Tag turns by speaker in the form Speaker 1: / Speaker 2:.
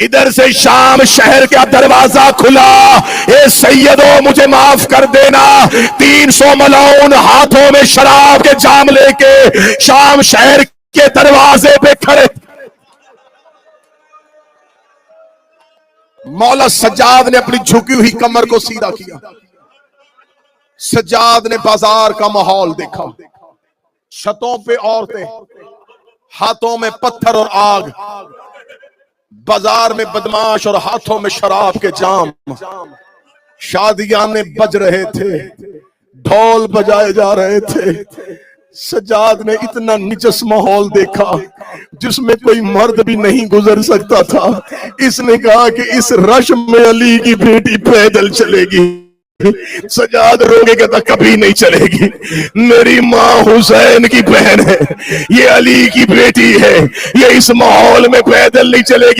Speaker 1: इधर से शाम शहर का दरवाजा खुला, ए सैयदो मुझे माफ कर देना। 300 मलाउन हाथों में शराब के जाम लेके शाम शहर के दरवाजे पे खड़े। मौला सज्जाद ने अपनी झुकी हुई कमर को सीधा किया। सज्जाद ने बाजार का माहौल देखा, छतों पे औरतें, हाथों में पत्थर और आग, बाजार में बदमाश और हाथों में शराब के जाम। शादियां में बज रहे थे, ढोल बजाए जा रहे थे। सज्जाद ने इतना निजस माहौल देखा जिसमें कोई मर्द भी नहीं गुजर सकता था। इसने कहा कि इस रश में अली की बेटी पैदल चलेगी। सज्जाद रोगे कहता कभी नहीं चलेगी। मेरी माँ हुसैन की बहन है, ये अली की बेटी है, ये इस माहौल में पैदल नहीं चलेगी।